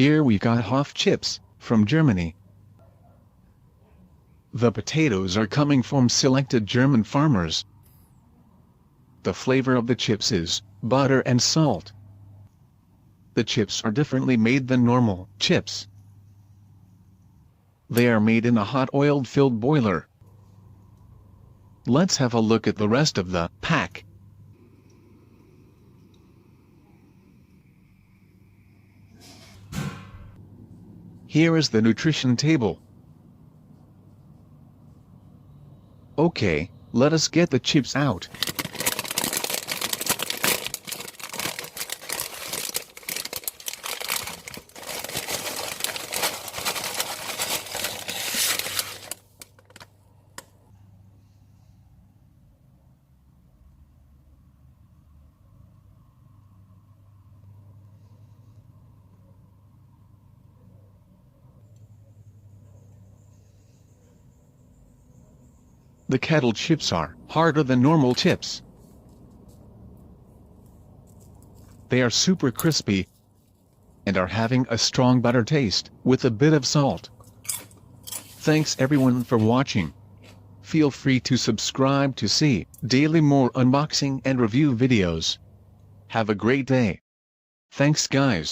Here we got Hof chips, from Germany. The potatoes are coming from selected German farmers. The flavor of the chips is butter and salt. The chips are differently made than normal chips. They are made in a hot oil-filled boiler. Let's have a look at the rest of the pack. Here is the nutrition table. Okay, let us get the chips out. The kettle chips are harder than normal chips. They are super crispy and are having a strong butter taste with a bit of salt. Thanks everyone for watching. Feel free to subscribe to see daily more unboxing and review videos. Have a great day. Thanks guys.